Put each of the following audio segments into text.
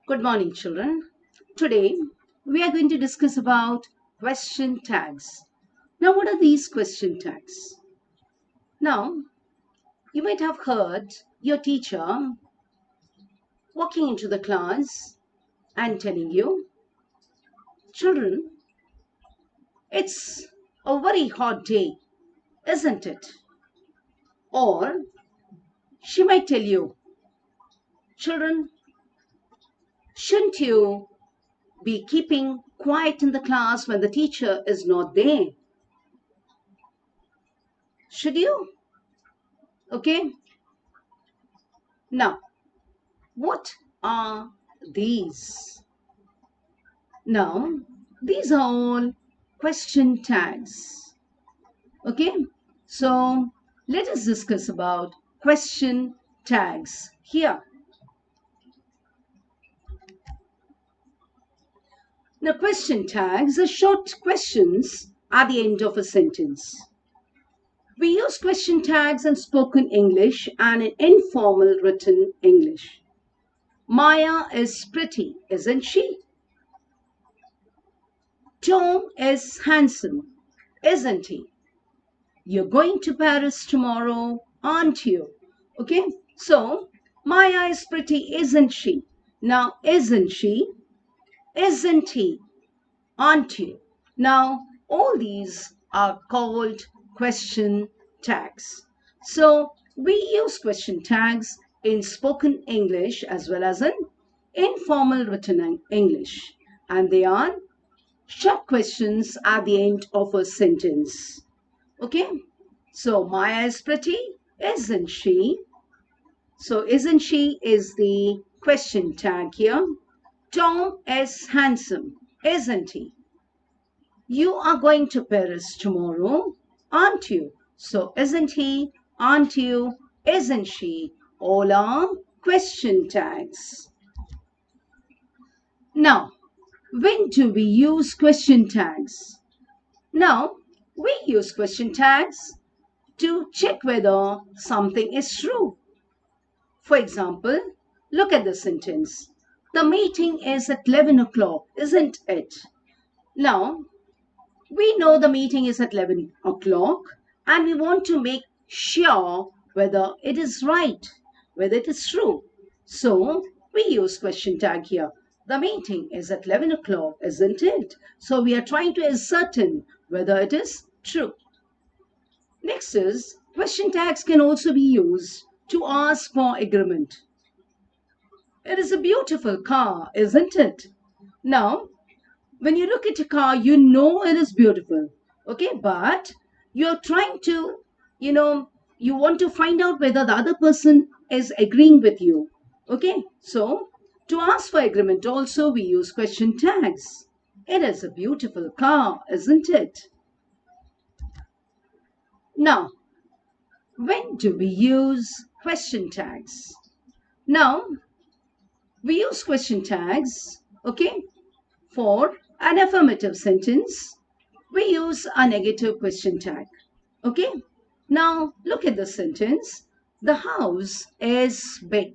Good morning, children. Today, we are going to discuss about question tags. Now, what are these question tags? Now, you might have heard your teacher walking into the class and telling you, children, it's a very hot day, isn't it? Or she might tell you, children, shouldn't you be keeping quiet in the class when the teacher is not there? Should you? Okay. Now, what are these? Now, these are all question tags. Okay, so let us discuss about question tags here. Now, question tags are short questions at the end of a sentence. We use question tags in spoken English and in informal written English. Maya is pretty, isn't she? Tom is handsome, isn't he? You're going to Paris tomorrow, aren't you? Okay, so Maya is pretty, isn't she? Now, isn't she? Isn't he? Aren't you? Now, all these are called question tags. So, we use question tags in spoken English as well as in informal written English. And they are short questions at the end of a sentence. Okay, so Maya is pretty, isn't she? So isn't she is the question tag here. Tom is handsome, isn't he? You are going to Paris tomorrow, aren't you? So isn't he, aren't you, isn't she? All are question tags. Now, when do we use question tags? Now, we use question tags to check whether something is true. For example, look at the sentence. The meeting is at 11 o'clock, isn't it? Now, we know the meeting is at 11 o'clock and we want to make sure whether it is right, whether it is true. So, we use question tag here. The meeting is at 11 o'clock, isn't it? So, we are trying to ascertain whether it is true. Next is, question tags can also be used to ask for agreement. It is a beautiful car, isn't it? Now, when you look at a car, you know it is beautiful. Okay, but you're trying to, you want to find out whether the other person is agreeing with you. Okay, so to ask for agreement also we use question tags. It is a beautiful car, isn't it? Now, when do we use question tags? Now, we use question tags, okay, for an affirmative sentence. We use a negative question tag, okay. Now, look at the sentence. The house is big,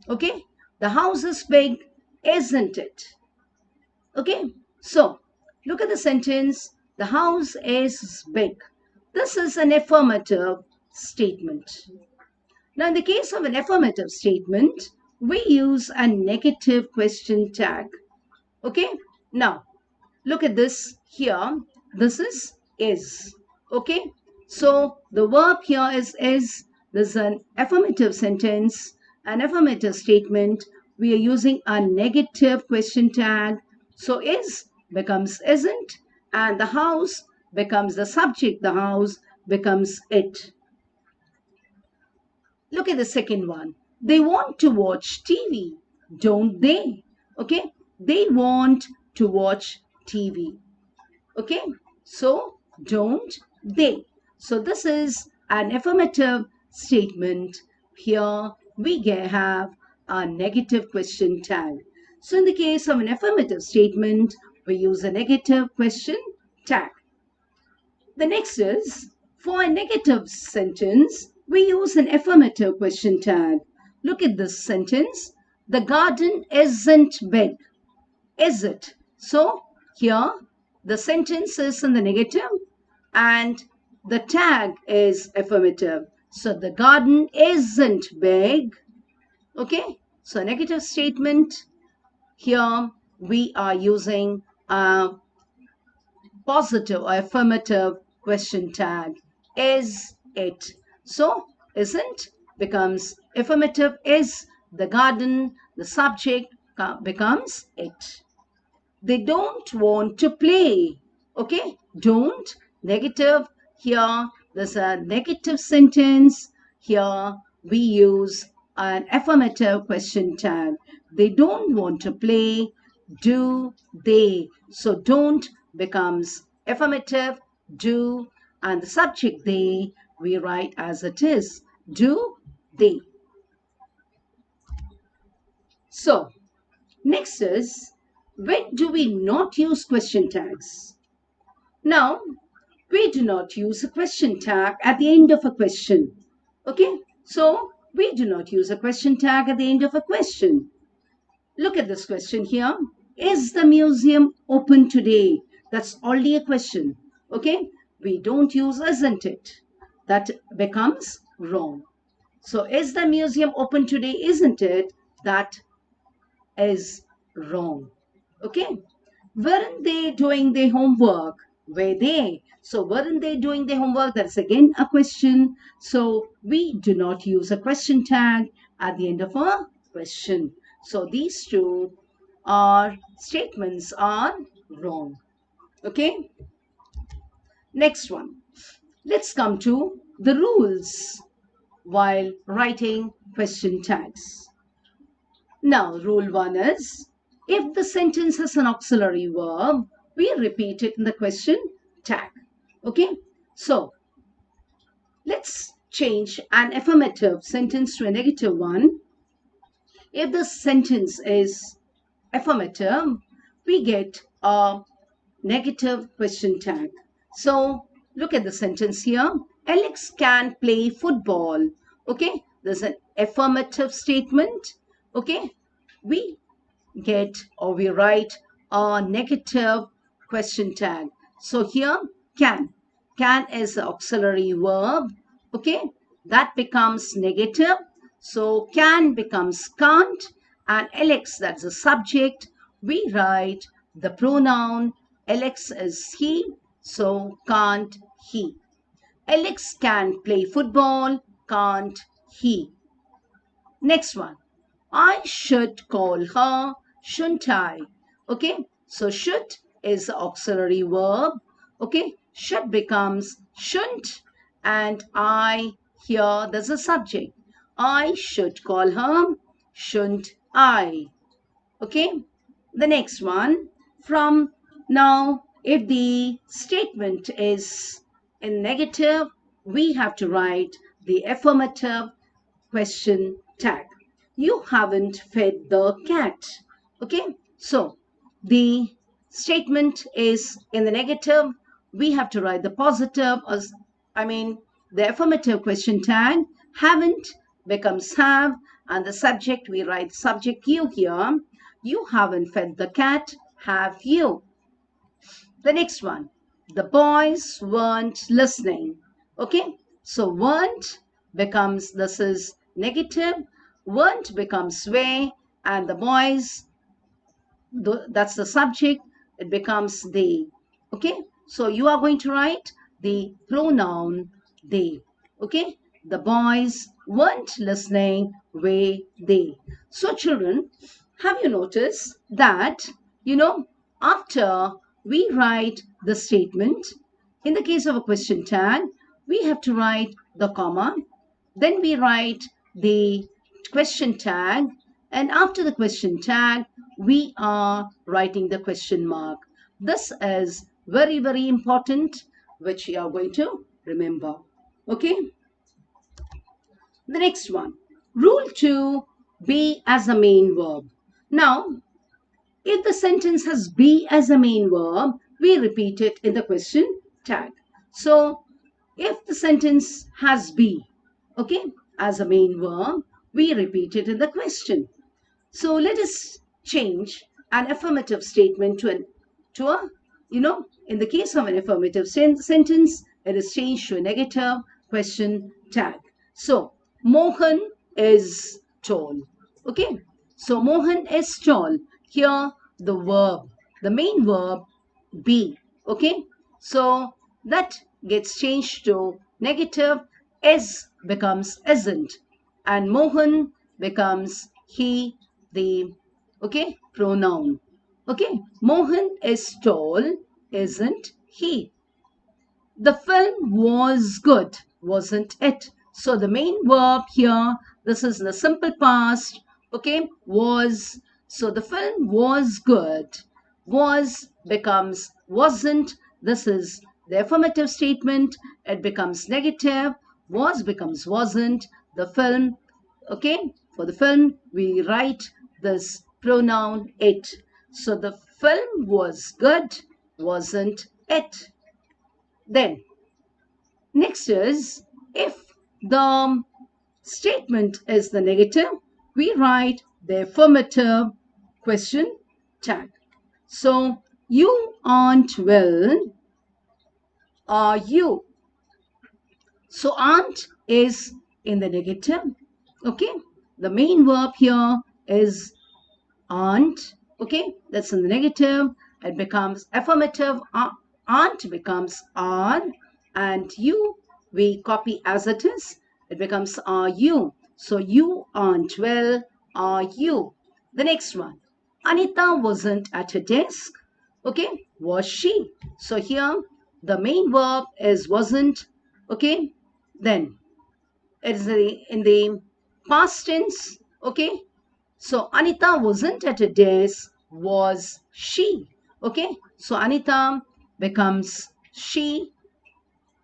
okay. The house is big, isn't it? Okay, so look at the sentence. The house is big. This is an affirmative statement. Now, in the case of an affirmative statement, we use a negative question tag. Okay, now look at this here. This is. Okay, so the verb here is. This is an affirmative sentence, an affirmative statement. We are using a negative question tag. So is becomes isn't, and the house becomes the subject. The house becomes it. Look at the second one. They want to watch TV, don't they? Okay, they want to watch TV. Okay, so don't they. So this is an affirmative statement. Here we have a negative question tag. So in the case of an affirmative statement, we use a negative question tag. The next is, for a negative sentence, we use an affirmative question tag. Look at this sentence. The garden isn't big, is it? So here the sentence is in the negative and the tag is affirmative. So the garden isn't big. Okay, so negative statement. Here we are using a positive or affirmative question tag. Is it? So isn't becomes affirmative. Is the garden, the subject becomes it. They don't want to play. Okay, don't, negative. Here there's a negative sentence. Here we use an affirmative question tag. They don't want to play. Do they? So don't becomes affirmative. Do, and the subject they we write as it is. Do they? So next is, when do we not use question tags? Now, we do not use a question tag at the end of a question. Okay, so we do not use a question tag at the end of a question. Look at this question here. Is the museum open today? That's already a question. Okay, we don't use isn't it. That becomes wrong. So, is the museum open today? Isn't it? That is wrong. Okay, weren't they doing their homework? Were they? So weren't they doing their homework? That's again a question. So we do not use a question tag at the end of a question. So these two are statements are wrong. Okay, next one. Let's come to the rules while writing question tags. Now, rule one is, if the sentence has an auxiliary verb, we repeat it in the question tag. Okay, so let's change an affirmative sentence to a negative one. If the sentence is affirmative, we get a negative question tag. So look at the sentence here. Alex can play football. Okay, there's an affirmative statement. Okay, we get or we write a negative question tag. So here can. Can is the auxiliary verb. Okay, that becomes negative. So can becomes can't, and Alex, that's the subject. We write the pronoun Alex is he, so can't he. Alex can play football, can't he. Next one. I should call her, shouldn't I? Okay, so should is the auxiliary verb. Okay, should becomes shouldn't, and I here there's a subject. I should call her, shouldn't I? Okay, the next one. From now, if the statement is in negative, we have to write the affirmative question tag. You haven't fed the cat. Okay, so the statement is in the negative. We have to write the positive, or the affirmative question tag. Haven't becomes have, and the subject we write subject you here. You haven't fed the cat, have you? The next one. The boys weren't listening. Okay, so weren't becomes, this is negative, weren't becomes were, and the boys, that's the subject, it becomes they. Okay, so you are going to write the pronoun they. Okay, the boys weren't listening, were they. So children, have you noticed that, after we write the statement, in the case of a question tag, we have to write the comma, then we write the question tag, and after the question tag, we are writing the question mark. This is very, very important, which you are going to remember. Okay? The next one. Rule 2, be as a main verb. Now, if the sentence has be as a main verb, we repeat it in the question tag. So, if the sentence has be, okay, as a main verb, we repeat it in the question. So let us change an affirmative statement to a, in the case of an affirmative sentence, it is changed to a negative question tag. So Mohan is tall. Okay. So Mohan is tall. Here the verb, the main verb be. Okay. So that gets changed to negative. Is becomes isn't. And Mohan becomes he, the, okay, pronoun. Okay. Mohan is tall, isn't he? The film was good, wasn't it? So the main verb here, this is the simple past, okay, was. So the film was good. Was becomes wasn't. This is the affirmative statement. It becomes negative. Was becomes wasn't. The film, okay, for the film, we write this pronoun it. So the film was good, wasn't it? Then next is, if the statement is the negative, we write the affirmative question tag. So, you aren't well, are you? So, aren't is in the negative. Okay. The main verb here is aren't. Okay. That's in the negative. It becomes affirmative. Aren't becomes are. And you, we copy as it is. It becomes are you. So you aren't well, are you? The next one. Anita wasn't at her desk. Okay. Was she? So here the main verb is wasn't. Okay. Then it's in the past tense. Okay. So Anita wasn't at her desk, was she? Okay. So Anita becomes she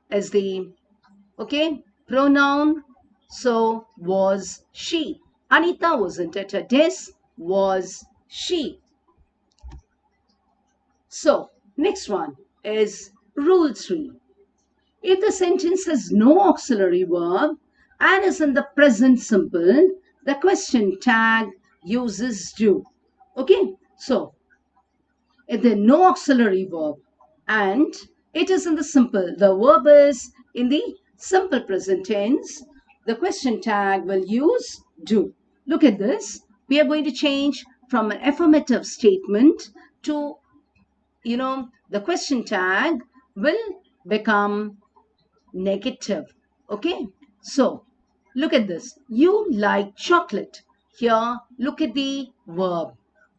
as the, okay, pronoun. So was she. Anita wasn't at her desk, was she. So next one is rule 3. If the sentence has no auxiliary verb and is in the present simple, the question tag uses do. Okay, so if there is no auxiliary verb and it is in the simple, the verb is in the simple present tense, the question tag will use do. Look at this. We are going to change from an affirmative statement to, the question tag will become negative. Okay. So look at this. You like chocolate. Here, look at the verb.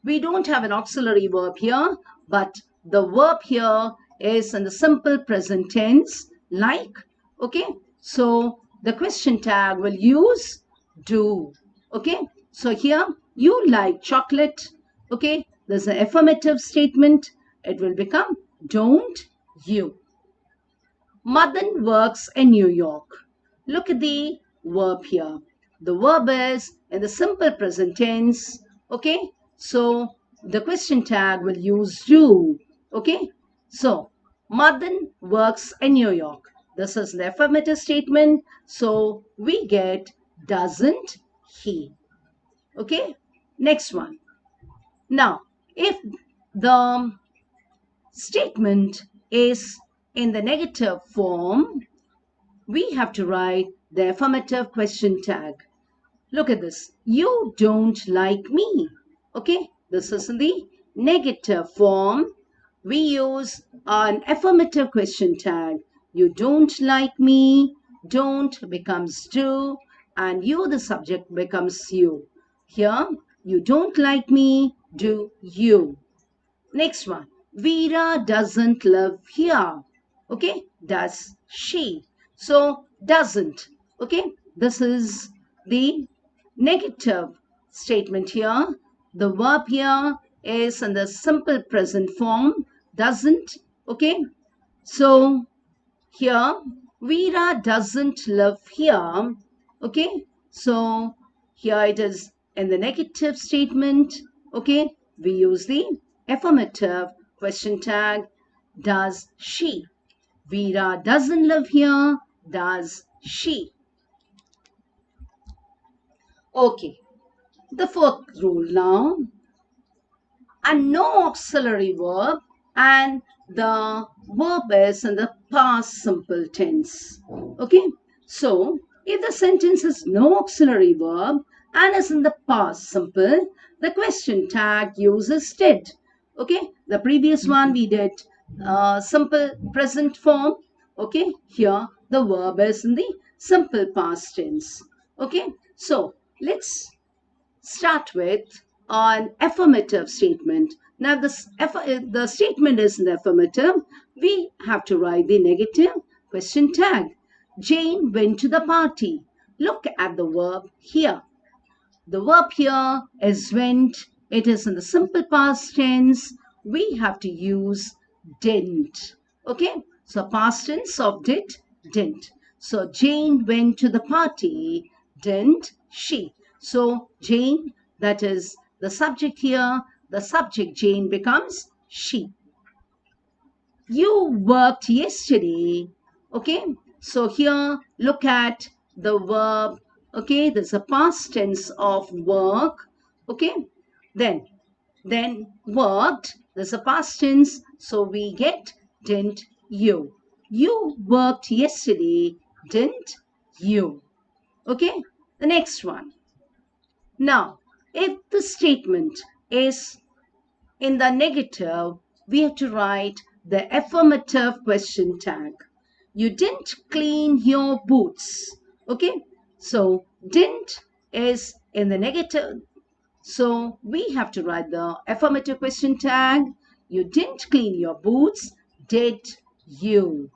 We don't have an auxiliary verb here, but the verb here is in the simple present tense, like. Okay. So the question tag will use do. Okay. So here, you like chocolate. Okay. There's an affirmative statement. It will become don't you. Madan works in New York. Look at the verb here. The verb is in the simple present tense. Okay. So the question tag will use do. Okay. So Madan works in New York. This is the affirmative statement. So we get doesn't he. Okay. Next one. Now, if the statement is in the negative form, we have to write the affirmative question tag. Look at this. You don't like me. Okay, this is in the negative form. We use an affirmative question tag. You don't like me. Don't becomes do. And you, the subject, becomes you. Here, you don't like me. Do you. Next one. Veera doesn't live here. Okay, does she? So, doesn't. Okay, this is the negative statement here. The verb here is in the simple present form, doesn't. Okay, so here, Veera doesn't live here. Okay, so here it is in the negative statement. Okay, we use the affirmative question tag. Does she? Veera doesn't live here. Does she? Okay, The fourth rule now, and no auxiliary verb, and the verb is in the past simple tense. Okay, so if the sentence has no auxiliary verb and is in the past simple, the question tag uses did. Okay, the previous one we did simple present form. Okay, here the verb is in the simple past tense. Okay, so let's start with an affirmative statement. Now, the statement is in the affirmative. We have to write the negative question tag. Jane went to the party. Look at the verb here. The verb here is went. It is in the simple past tense. We have to use didn't. Okay? So past tense of did, didn't. So Jane went to the party, didn't she? So Jane, that is the subject here. The subject Jane becomes she. You worked yesterday. Okay? So here look at the verb. Okay, there's a past tense of work. Okay, then worked, there's a past tense, so we get didn't you. You worked yesterday, didn't you? Okay, the next one. Now, if the statement is in the negative, we have to write the affirmative question tag. You didn't clean your boots. Okay, so didn't is in the negative, so we have to write the affirmative question tag. You didn't clean your boots, did you?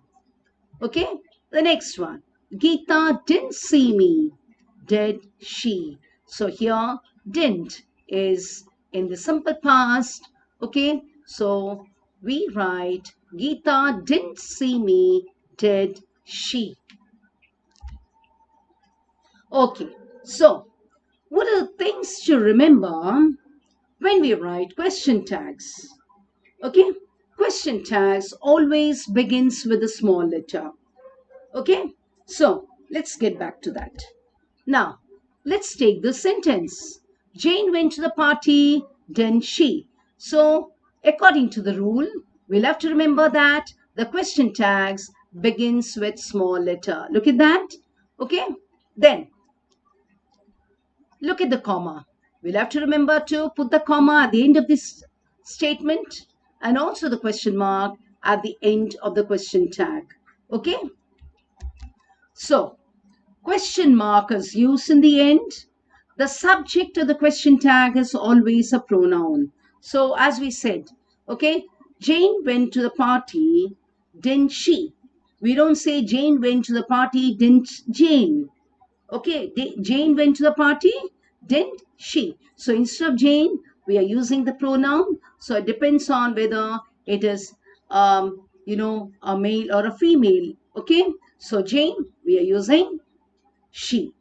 Okay, the next one. Geeta didn't see me, did she? So here, didn't is in the simple past. Okay, so we write Geeta didn't see me, did she? Okay, so what are the things to remember when we write question tags? Okay, question tags always begins with a small letter. Okay, so let's get back to that. Now, let's take the sentence. Jane went to the party, didn't she? So, according to the rule, we'll have to remember that the question tags begins with small letter. Look at that. Okay, then look at the comma. We'll have to remember to put the comma at the end of this statement and also the question mark at the end of the question tag. Okay? So, question mark is used in the end. The subject of the question tag is always a pronoun. So, as we said, okay, Jane went to the party, didn't she? We don't say Jane went to the party, didn't Jane? Okay, Jane went to the party, didn't she? So instead of Jane, we are using the pronoun. So it depends on whether it is, a male or a female. Okay, so Jane, we are using she.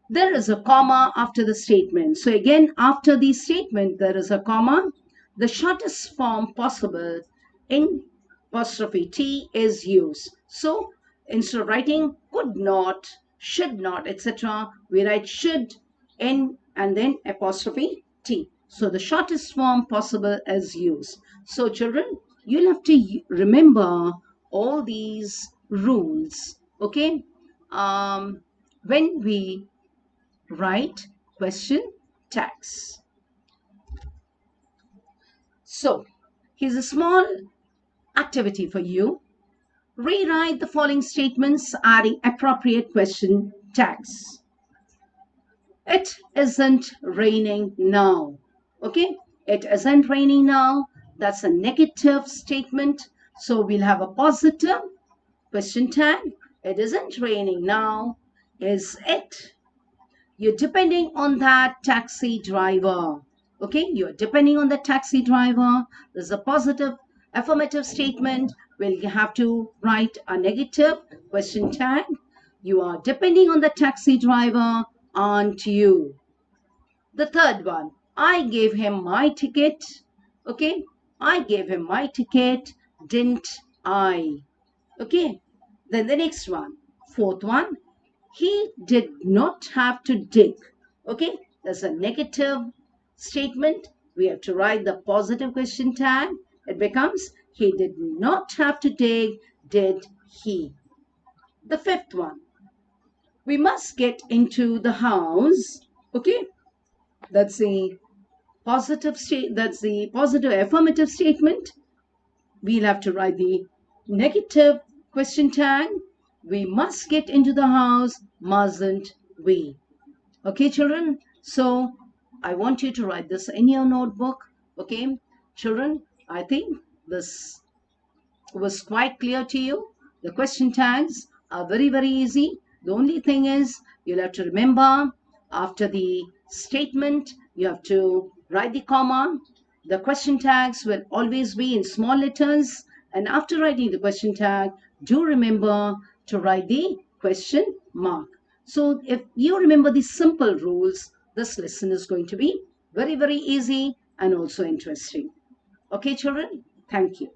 There is a comma after the statement. So again, after the statement, there is a comma. The shortest form possible in apostrophe T is used. So instead of writing could not, should not, etc., we write should, N, and then apostrophe T. So the shortest form possible is used. So children, you'll have to remember all these rules, okay, when we write question tags. So here's a small activity for you. Rewrite the following statements adding appropriate question tags. It isn't raining now. Okay, it isn't raining now. That's a negative statement. So we'll have a positive question tag. It isn't raining now. Is it? You're depending on that taxi driver. Okay, you're depending on the taxi driver. There's a positive affirmative statement. We'll have to write a negative question tag. You are depending on the taxi driver, aren't you? The third one, I gave him my ticket. Okay, I gave him my ticket, didn't I? Okay, then the next one, fourth one, he did not have to dig. Okay, there's a negative statement, we have to write the positive question tag. It becomes, he did not have to dig, did he? The fifth one, we must get into the house. Okay, that's the positive affirmative statement. We'll have to write the negative question tag. We must get into the house, mustn't we? Okay, children. So I want you to write this in your notebook. Okay, children, I think this was quite clear to you. The question tags are very, very easy. The only thing is you'll have to remember after the statement, you have to write the comma. The question tags will always be in small letters. And after writing the question tag, do remember to write the question mark. So if you remember the simple rules, this lesson is going to be very, very easy and also interesting. Okay, children? Thank you.